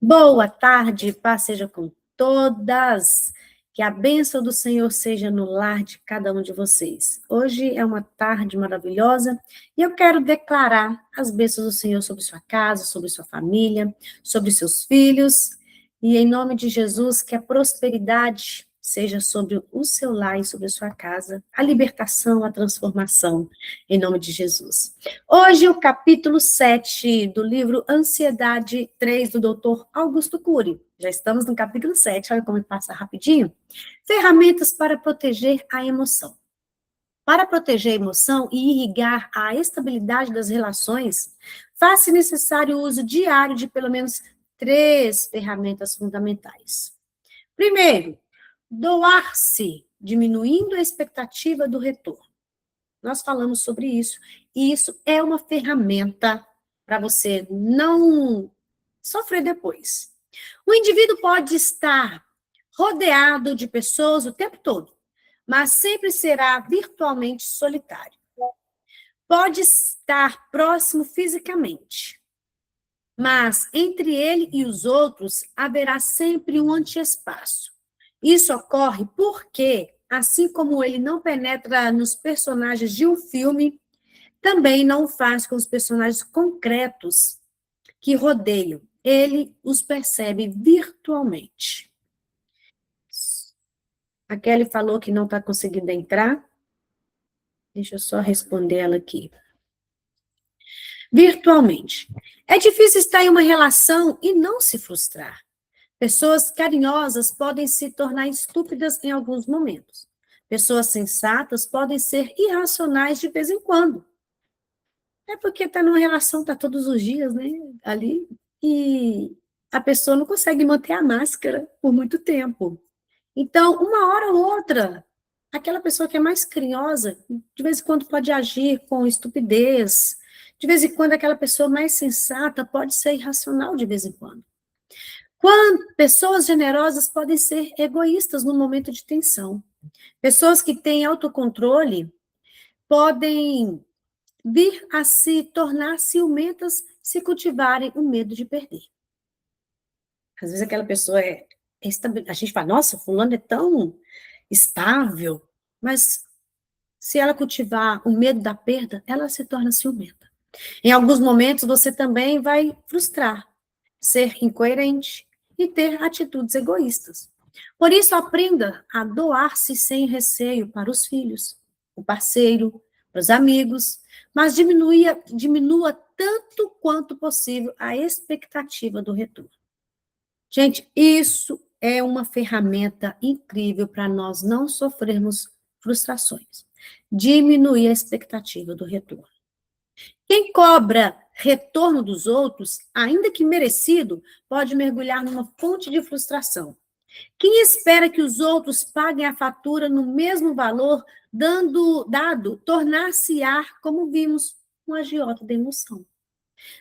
Boa tarde, paz seja com todas. Que a bênção do Senhor seja no lar de cada um de vocês. Hoje é uma tarde maravilhosa e eu quero declarar as bênçãos do Senhor sobre sua casa, sobre sua família, sobre seus filhos. E em nome de Jesus, que a prosperidade seja sobre o seu lar e sobre a sua casa, a libertação, a transformação, em nome de Jesus. Hoje, o capítulo 7 do livro Ansiedade 3, do Dr. Augusto Cury. Já estamos no capítulo 7, olha como passa rapidinho. Ferramentas para proteger a emoção. Para proteger a emoção e irrigar a estabilidade das relações, faz-se necessário o uso diário de pelo menos 3 ferramentas fundamentais. Primeiro, doar-se, diminuindo a expectativa do retorno. Nós falamos sobre isso, e isso é uma ferramenta para você não sofrer depois. O indivíduo pode estar rodeado de pessoas o tempo todo, mas sempre será virtualmente solitário. Pode estar próximo fisicamente, mas entre ele e os outros haverá sempre um antiespaço. Isso ocorre porque, assim como ele não penetra nos personagens de um filme, também não o faz com os personagens concretos que rodeiam. Ele os percebe virtualmente. A Kelly falou que não está conseguindo entrar. Deixa eu só responder ela aqui. Virtualmente. É difícil estar em uma relação e não se frustrar. Pessoas carinhosas podem se tornar estúpidas em alguns momentos. Pessoas sensatas podem ser irracionais de vez em quando. É porque está numa relação, está todos os dias, né, ali, e a pessoa não consegue manter a máscara por muito tempo. Então, uma hora ou outra, aquela pessoa que é mais carinhosa, de vez em quando pode agir com estupidez, de vez em quando aquela pessoa mais sensata pode ser irracional de vez em quando. Pessoas generosas podem ser egoístas no momento de tensão. Pessoas que têm autocontrole podem vir a se tornar ciumentas se cultivarem o medo de perder. Às vezes aquela pessoa a gente fala, nossa, fulano é tão estável, mas se ela cultivar o medo da perda, ela se torna ciumenta. Em alguns momentos você também vai frustrar, ser incoerente e ter atitudes egoístas. Por isso, aprenda a doar-se sem receio para os filhos, o parceiro, para os amigos, mas diminua tanto quanto possível a expectativa do retorno. Gente, isso é uma ferramenta incrível para nós não sofrermos frustrações. Diminuir a expectativa do retorno. Quem cobra retorno dos outros, ainda que merecido, pode mergulhar numa fonte de frustração. Quem espera que os outros paguem a fatura no mesmo valor dado, tornar-se-á, como vimos, um agiota da emoção.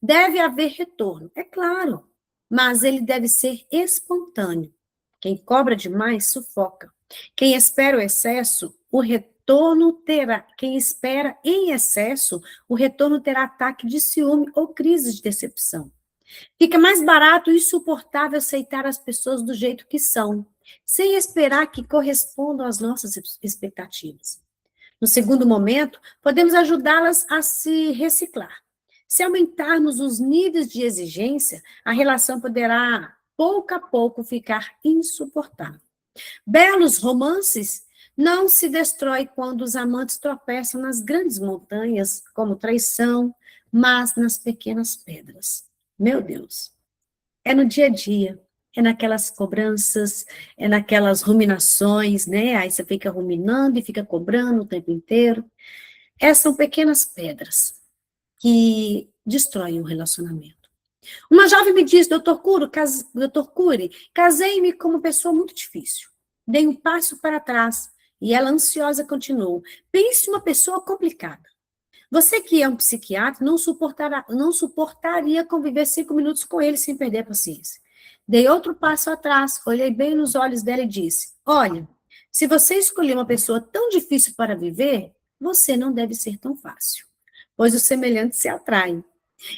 Deve haver retorno, é claro, mas ele deve ser espontâneo. Quem cobra demais sufoca. Quem espera o excesso, o retorno terá. Quem espera em excesso, o retorno terá ataque de ciúme ou crise de decepção. Fica mais barato e insuportável aceitar as pessoas do jeito que são, sem esperar que correspondam às nossas expectativas. No segundo momento, podemos ajudá-las a se reciclar. Se aumentarmos os níveis de exigência, a relação poderá, pouco a pouco, ficar insuportável. Belos romances não se destroem quando os amantes tropeçam nas grandes montanhas, como traição, mas nas pequenas pedras. Meu Deus, é no dia a dia, é naquelas cobranças, é naquelas ruminações, né? Aí você fica ruminando e fica cobrando o tempo inteiro. Essas são pequenas pedras que destroem o relacionamento. Uma jovem me disse, doutor Cury, casei-me com uma pessoa muito difícil. Dei um passo para trás e ela, ansiosa, continuou. Pense uma pessoa complicada. Você que é um psiquiatra não suportaria conviver 5 minutos com ele sem perder a paciência. Dei outro passo atrás, olhei bem nos olhos dela e disse, olha, se você escolher uma pessoa tão difícil para viver, você não deve ser tão fácil, pois os semelhantes se atraem.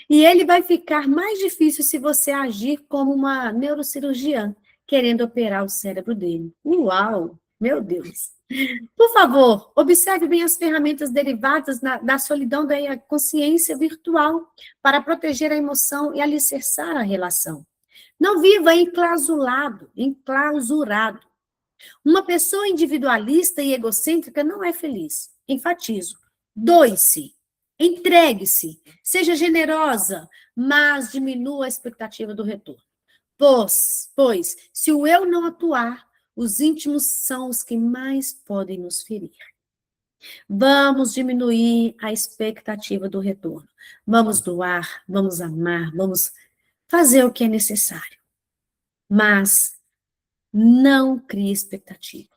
E ele vai ficar mais difícil se você agir como uma neurocirurgiã, querendo operar o cérebro dele. Uau! Meu Deus! Por favor, observe bem as ferramentas derivadas da solidão da consciência virtual para proteger a emoção e alicerçar a relação. Não viva enclausurado. Uma pessoa individualista e egocêntrica não é feliz. Enfatizo. Doe-se, entregue-se, seja generosa, mas diminua a expectativa do retorno. Pois, se o eu não atuar, os íntimos são os que mais podem nos ferir. Vamos diminuir a expectativa do retorno. Vamos doar, vamos amar, vamos fazer o que é necessário. Mas não crie expectativa.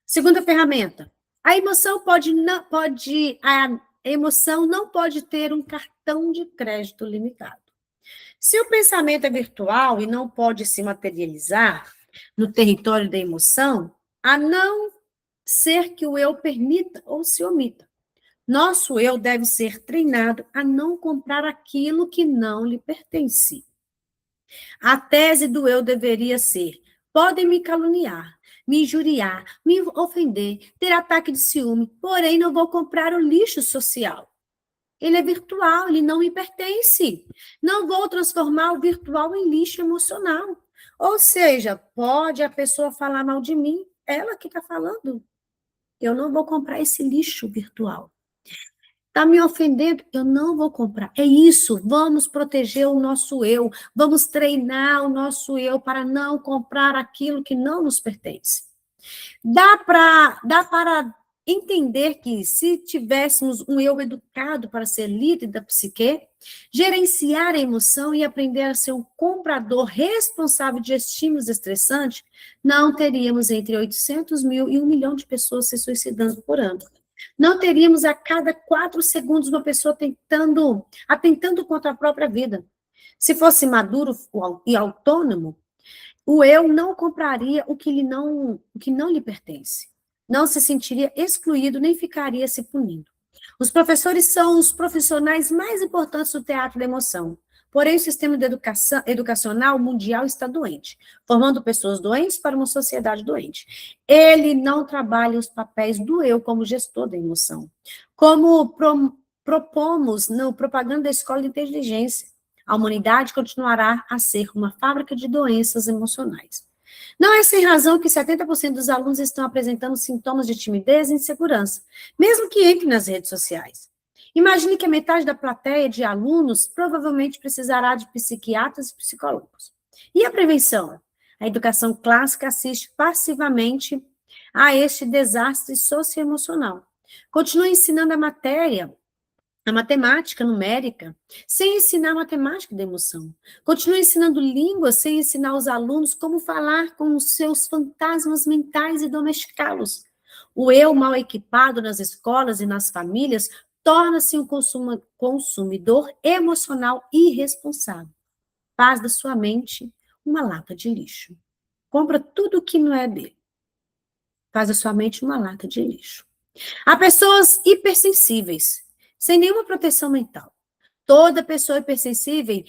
Segunda ferramenta. A emoção não pode ter um cartão de crédito limitado. Se o pensamento é virtual e não pode se materializar no território da emoção, a não ser que o eu permita ou se omita. Nosso eu deve ser treinado a não comprar aquilo que não lhe pertence. A tese do eu deveria ser: podem me caluniar, me injuriar, me ofender, ter ataque de ciúme, porém não vou comprar o lixo social. Ele é virtual, ele não me pertence. Não vou transformar o virtual em lixo emocional. Ou seja, pode a pessoa falar mal de mim, ela que está falando. Eu não vou comprar esse lixo virtual. Está me ofendendo? Eu não vou comprar. É isso, vamos proteger o nosso eu, vamos treinar o nosso eu para não comprar aquilo que não nos pertence. Dá para entender que se tivéssemos um eu educado para ser líder da psique, gerenciar a emoção e aprender a ser um comprador responsável de estímulos estressantes, não teríamos entre 800 mil e 1 milhão de pessoas se suicidando por ano. Não teríamos a cada 4 segundos uma pessoa atentando contra a própria vida. Se fosse maduro e autônomo, o eu não compraria o que não lhe pertence. Não se sentiria excluído, nem ficaria se punindo. Os professores são os profissionais mais importantes do teatro da emoção. Porém, o sistema de educacional mundial está doente, formando pessoas doentes para uma sociedade doente. Ele não trabalha os papéis do eu como gestor da emoção. Como propomos na propaganda da Escola de Inteligência, a humanidade continuará a ser uma fábrica de doenças emocionais. Não é sem razão que 70% dos alunos estão apresentando sintomas de timidez e insegurança, mesmo que entrem nas redes sociais. Imagine que a metade da plateia de alunos provavelmente precisará de psiquiatras e psicólogos. E a prevenção? A educação clássica assiste passivamente a este desastre socioemocional. Continua ensinando a matemática numérica, sem ensinar a matemática da emoção. Continua ensinando línguas sem ensinar os alunos como falar com os seus fantasmas mentais e domesticá-los. O eu mal equipado nas escolas e nas famílias torna-se um consumidor emocional irresponsável. Faz da sua mente uma lata de lixo. Compra tudo o que não é dele. Faz da sua mente uma lata de lixo. Há pessoas hipersensíveis, sem nenhuma proteção mental. Toda pessoa hipersensível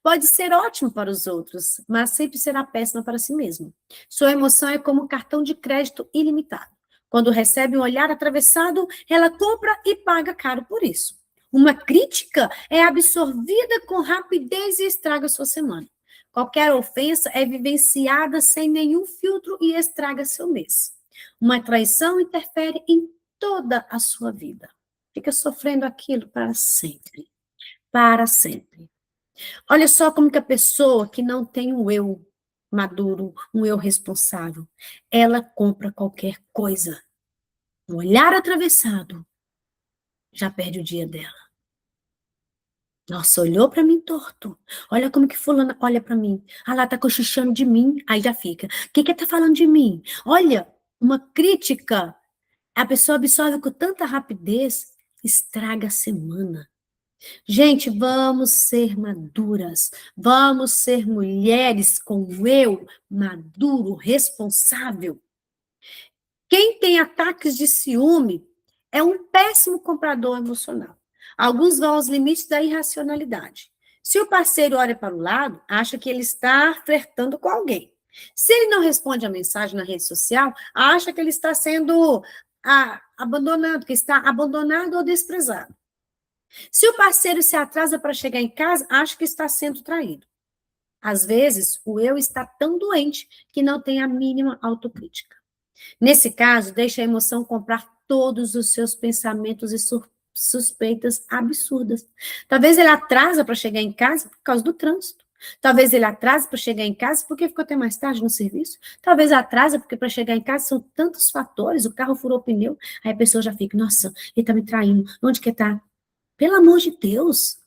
pode ser ótima para os outros, mas sempre será péssima para si mesma. Sua emoção é como um cartão de crédito ilimitado. Quando recebe um olhar atravessado, ela compra e paga caro por isso. Uma crítica é absorvida com rapidez e estraga sua semana. Qualquer ofensa é vivenciada sem nenhum filtro e estraga seu mês. Uma traição interfere em toda a sua vida. Fica sofrendo aquilo para sempre. Para sempre. Olha só como que a pessoa que não tem um eu maduro, um eu responsável, ela compra qualquer coisa. Um olhar atravessado já perde o dia dela. Nossa, olhou para mim torto. Olha como que fulana olha para mim. Ah lá, tá cochichando de mim. Aí já fica. O que tá falando de mim? Olha, uma crítica. A pessoa absorve com tanta rapidez, estraga a semana. Gente, vamos ser maduras. Vamos ser mulheres com eu maduro, responsável. Quem tem ataques de ciúme é um péssimo comprador emocional. Alguns vão aos limites da irracionalidade. Se o parceiro olha para o lado, acha que ele está flertando com alguém. Se ele não responde a mensagem na rede social, acha que ele está sendo abandonado, que está abandonado ou desprezado. Se o parceiro se atrasa para chegar em casa, acha que está sendo traído. Às vezes, o eu está tão doente que não tem a mínima autocrítica. Nesse caso, deixa a emoção comprar todos os seus pensamentos e suspeitas absurdas. Talvez ele atrasa para chegar em casa por causa do trânsito. Talvez ele atrase para chegar em casa porque ficou até mais tarde no serviço. Talvez atrasa porque para chegar em casa são tantos fatores, o carro furou o pneu, aí a pessoa já fica, nossa, ele está me traindo, onde que está? Pelo amor de Deus,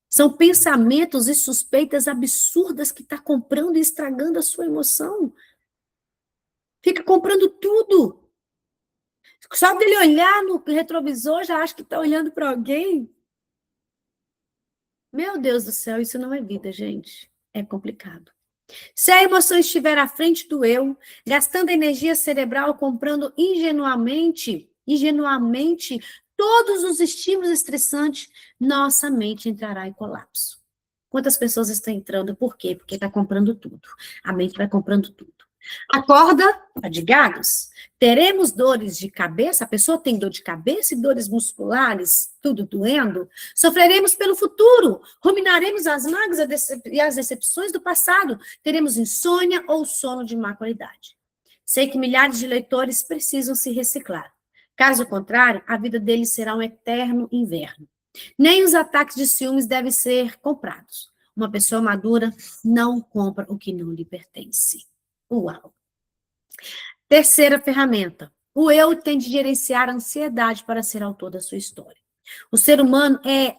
são pensamentos e suspeitas absurdas que está comprando e estragando a sua emoção. Fica comprando tudo. Só dele olhar no retrovisor, já acha que está olhando para alguém. Meu Deus do céu, isso não é vida, gente. É complicado. Se a emoção estiver à frente do eu, gastando energia cerebral, comprando ingenuamente todos os estímulos estressantes, nossa mente entrará em colapso. Quantas pessoas estão entrando? Por quê? Porque está comprando tudo. A mente vai comprando tudo. Acorda, fadigados. Teremos dores de cabeça, a pessoa tem dor de cabeça e dores musculares, tudo doendo. Sofreremos pelo futuro, ruminaremos as mágoas e as decepções do passado. Teremos insônia ou sono de má qualidade. Sei que milhares de leitores precisam se reciclar. Caso contrário, a vida deles será um eterno inverno. Nem os ataques de ciúmes devem ser comprados. Uma pessoa madura não compra o que não lhe pertence. Uau! Terceira ferramenta. O eu tem de gerenciar a ansiedade para ser autor da sua história. O ser humano é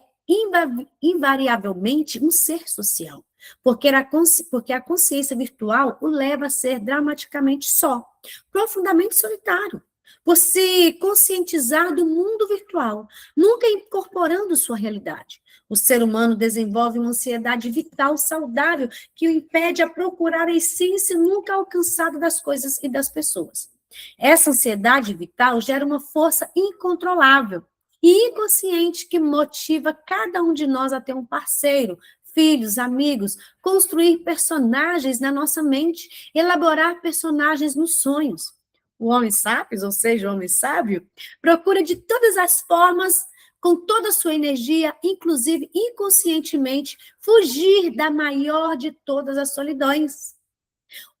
invariavelmente um ser social, porque a consciência virtual o leva a ser dramaticamente só, profundamente solitário, por se conscientizar do mundo virtual, nunca incorporando sua realidade. O ser humano desenvolve uma ansiedade vital saudável que o impede a procurar a essência nunca alcançada das coisas e das pessoas. Essa ansiedade vital gera uma força incontrolável e inconsciente que motiva cada um de nós a ter um parceiro, filhos, amigos, construir personagens na nossa mente, elaborar personagens nos sonhos. O homem sábio, ou seja, o homem sábio, procura de todas as formas, com toda a sua energia, inclusive inconscientemente, fugir da maior de todas as solidões.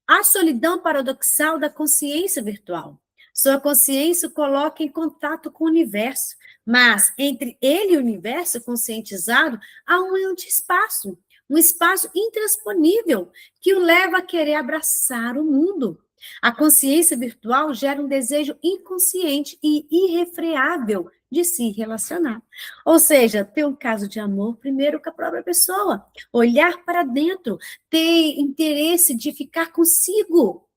A solidão paradoxal da consciência virtual. Sua consciência o coloca em contato com o universo, mas entre ele e o universo conscientizado há um anti-espaço, um espaço intransponível que o leva a querer abraçar o mundo. A consciência virtual gera um desejo inconsciente e irrefreável de se relacionar. Ou seja, ter um caso de amor primeiro com a própria pessoa, olhar para dentro, ter interesse de ficar consigo,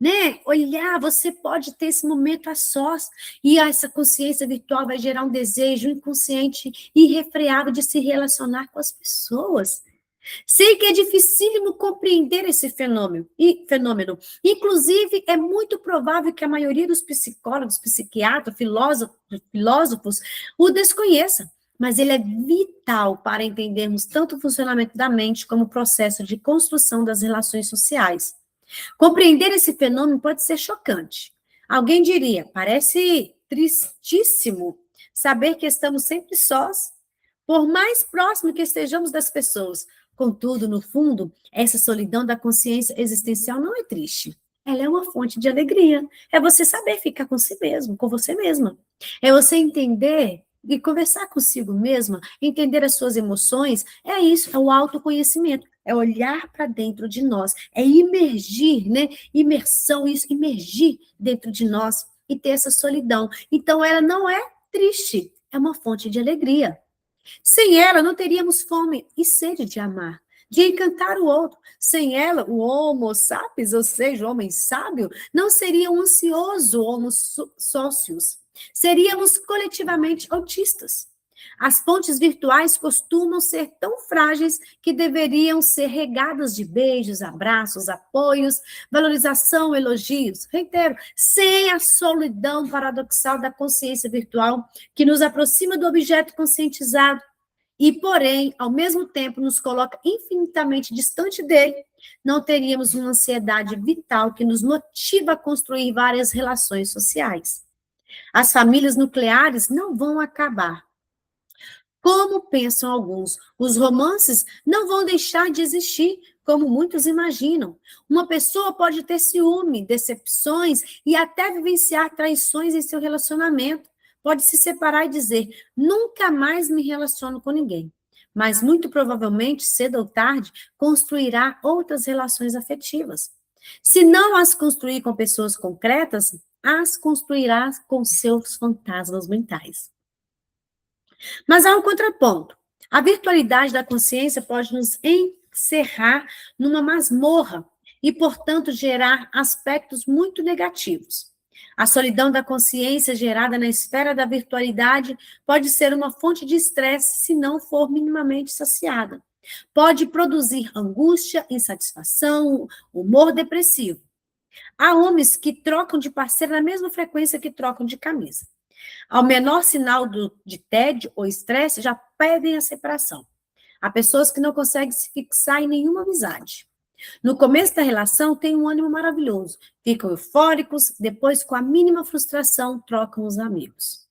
né? Olhar, você pode ter esse momento a sós, e essa consciência virtual vai gerar um desejo inconsciente irrefreável de se relacionar com as pessoas. Sei que é dificílimo compreender esse fenômeno. Inclusive, é muito provável que a maioria dos psicólogos, psiquiatras, filósofos o desconheça, mas ele é vital para entendermos tanto o funcionamento da mente como o processo de construção das relações sociais. Compreender esse fenômeno pode ser chocante. Alguém diria, parece tristíssimo saber que estamos sempre sós, por mais próximo que estejamos das pessoas. Contudo, no fundo, essa solidão da consciência existencial não é triste. Ela é uma fonte de alegria. É você saber ficar com si mesmo, com você mesma. É você entender e conversar consigo mesma, entender as suas emoções. É isso, é o autoconhecimento. É olhar para dentro de nós. É imergir, né? Imersão, isso, imergir dentro de nós e ter essa solidão. Então, ela não é triste, é uma fonte de alegria. Sem ela, não teríamos fome e sede de amar, de encantar o outro. Sem ela, o homo sapiens, ou seja, o homem sábio, não seria um ansioso homo socius. Seríamos coletivamente autistas. As pontes virtuais costumam ser tão frágeis que deveriam ser regadas de beijos, abraços, apoios, valorização, elogios. Reitero, sem a solidão paradoxal da consciência virtual que nos aproxima do objeto conscientizado e, porém, ao mesmo tempo nos coloca infinitamente distante dele, não teríamos uma ansiedade vital que nos motiva a construir várias relações sociais. As famílias nucleares não vão acabar. Como pensam alguns, os romances não vão deixar de existir, como muitos imaginam. Uma pessoa pode ter ciúme, decepções e até vivenciar traições em seu relacionamento. Pode se separar e dizer, nunca mais me relaciono com ninguém. Mas muito provavelmente, cedo ou tarde, construirá outras relações afetivas. Se não as construir com pessoas concretas, as construirá com seus fantasmas mentais. Mas há um contraponto. A virtualidade da consciência pode nos encerrar numa masmorra e, portanto, gerar aspectos muito negativos. A solidão da consciência gerada na esfera da virtualidade pode ser uma fonte de estresse se não for minimamente saciada. Pode produzir angústia, insatisfação, humor depressivo. Há homens que trocam de parceiro na mesma frequência que trocam de camisa. Ao menor sinal de tédio ou estresse, já pedem a separação. Há pessoas que não conseguem se fixar em nenhuma amizade. No começo da relação, têm um ânimo maravilhoso, ficam eufóricos, depois, com a mínima frustração, trocam os amigos.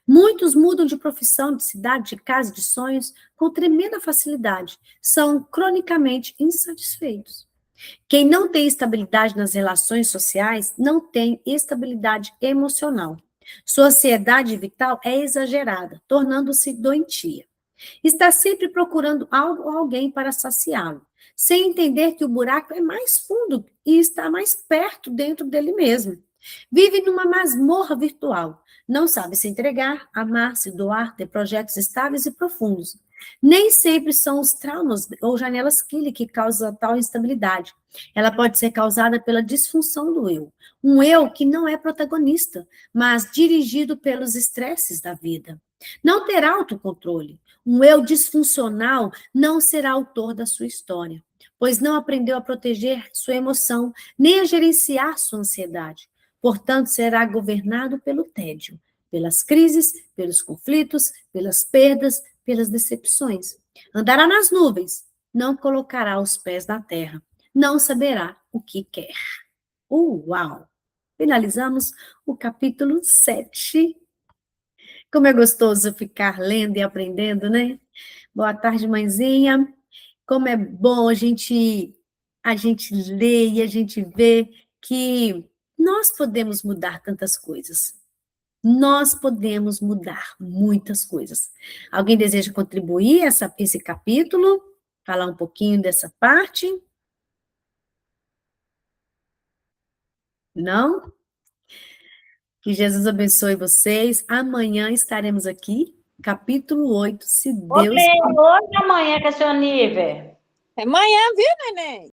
Muitos mudam de profissão, de cidade, de casa, de sonhos, com tremenda facilidade. São cronicamente insatisfeitos. Quem não tem estabilidade nas relações sociais, não tem estabilidade emocional. Sua ansiedade vital é exagerada, tornando-se doentia. Está sempre procurando algo ou alguém para saciá-lo, sem entender que o buraco é mais fundo e está mais perto dentro dele mesmo. Vive numa masmorra virtual. Não sabe se entregar, amar, se doar, ter projetos estáveis e profundos. Nem sempre são os traumas ou janelas Killing que causam tal instabilidade. Ela pode ser causada pela disfunção do eu. Um eu que não é protagonista, mas dirigido pelos estresses da vida. Não terá autocontrole. Um eu disfuncional não será autor da sua história, pois não aprendeu a proteger sua emoção, nem a gerenciar sua ansiedade. Portanto, será governado pelo tédio, pelas crises, pelos conflitos, pelas perdas, pelas decepções. Andará nas nuvens, não colocará os pés na terra, não saberá o que quer. Uau! Finalizamos o capítulo 7. Como é gostoso ficar lendo e aprendendo, né? Boa tarde, mãezinha. Como é bom a gente ler e a gente ver que nós podemos mudar tantas coisas. Nós podemos mudar muitas coisas. Alguém deseja contribuir esse capítulo? Falar um pouquinho dessa parte? Não? Que Jesus abençoe vocês. Amanhã estaremos aqui, capítulo 8, se Ô, Deus... Lê, hoje ou amanhã que é seu nível? É amanhã, viu, neném?